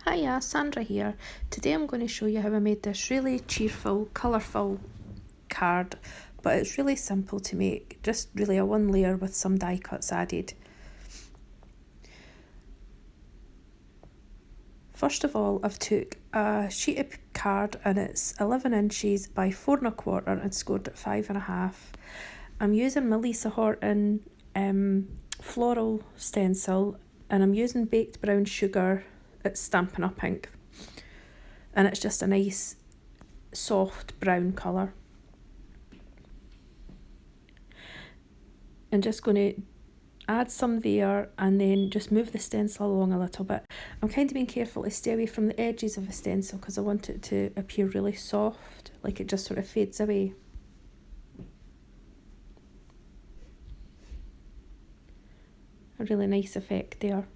Hiya, Sandra here. Today I'm going to show you how I made this really cheerful, colourful card, but it's really simple to make, just really a one layer with some die cuts added. First of all, I've took a sheet of card and it's 11 inches by 4 1/4 and scored at 5.5. I'm using my Lisa Horton floral stencil and I'm using baked brown sugar. It's Stampin' Up ink and it's just a nice soft brown colour. I'm just going to add some there and then just move the stencil along a little bit. I'm kind of being careful to stay away from the edges of the stencil because I want it to appear really soft, like it just sort of fades away. A really nice effect there.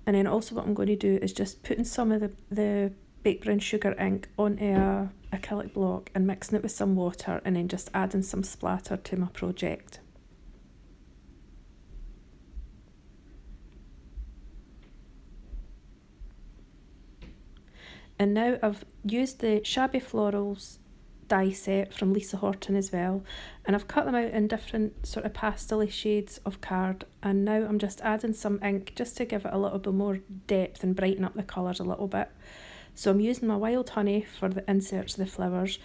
And then also what I'm going to do is just putting some of the baked brown sugar ink onto a acrylic block and mixing it with some water and then just adding some splatter to my project. And now I've used the Shabby Florals die set from Lisa Horton as well, and I've cut them out in different sort of pastel shades of card, and now I'm just adding some ink just to give it a little bit more depth and brighten up the colours a little bit. So I'm using my wild honey for the inserts of the flowers.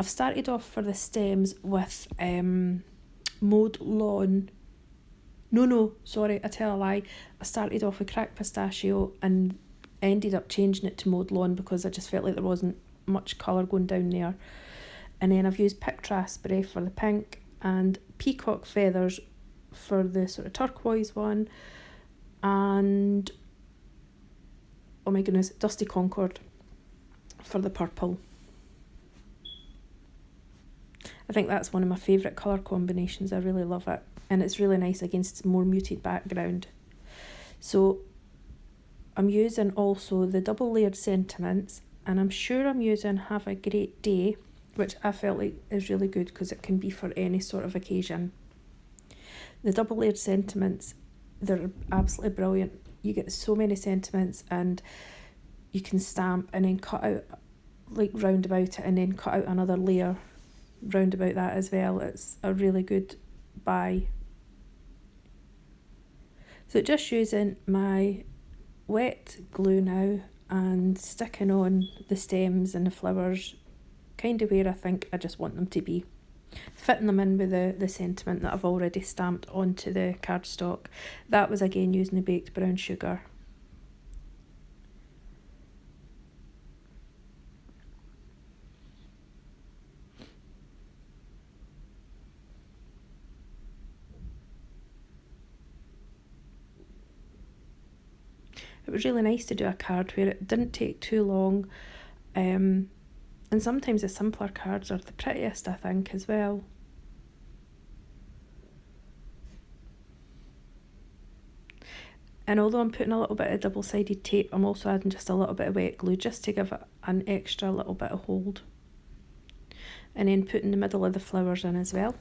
I've started off for the stems with mowed lawn. Sorry, I tell a lie. I started off with cracked pistachio and ended up changing it to mowed lawn because I just felt like there wasn't much colour going down there. And then I've used picked raspberry for the pink and peacock feathers for the sort of turquoise one, and oh my goodness, dusty concord for the purple. I think that's one of my favourite colour combinations. I really love it, and it's really nice against more muted background. So I'm using also the double layered sentiments, and I'm sure I'm using Have a Great Day, which I felt like is really good because it can be for any sort of occasion. The double layered sentiments, they're absolutely brilliant. You get so many sentiments and you can stamp and then cut out like round about it and then cut out another layer round about that as well. It's a really good buy. So just using my wet glue now and sticking on the stems and the flowers kind of where I think I just want them to be, fitting them in with the sentiment that I've already stamped onto the cardstock. That was again using the baked brown sugar. It was really nice to do a card where it didn't take too long, and sometimes the simpler cards are the prettiest, I think, as well. And although I'm putting a little bit of double-sided tape, I'm also adding just a little bit of wet glue just to give it an extra little bit of hold. And then putting the middle of the flowers in as well.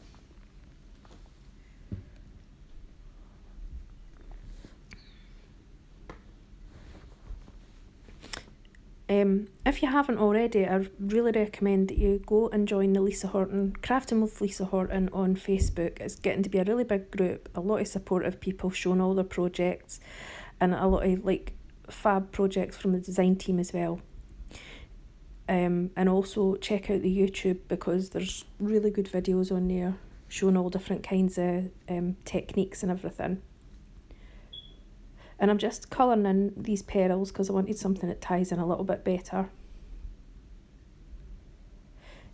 If you haven't already, I really recommend that you go and join the Lisa Horton Crafting with Lisa Horton on Facebook. It's getting to be a really big group, a lot of supportive people showing all their projects, and a lot of like fab projects from the design team as well. And also check out the YouTube because there's really good videos on there showing all different kinds of techniques and everything. And I'm just colouring in these petals because I wanted something that ties in a little bit better.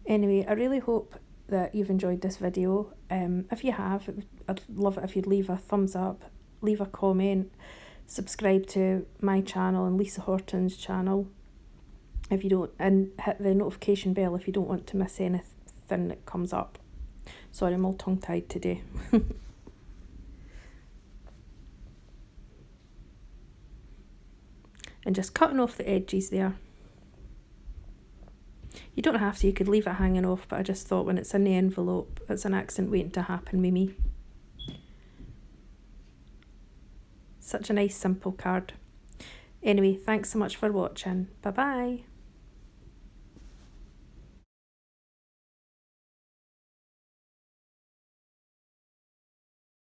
Anyway, I really hope that you've enjoyed this video. If you have, I'd love it if you'd leave a thumbs up, leave a comment, subscribe to my channel and Lisa Horton's channel if you don't, and hit the notification bell if you don't want to miss anything that comes up. Sorry, I'm all tongue-tied today. And just cutting off the edges there. You don't have to, you could leave it hanging off, but I just thought when it's in the envelope, it's an accident waiting to happen with me. such a nice simple card. Anyway, thanks so much for watching. Bye bye.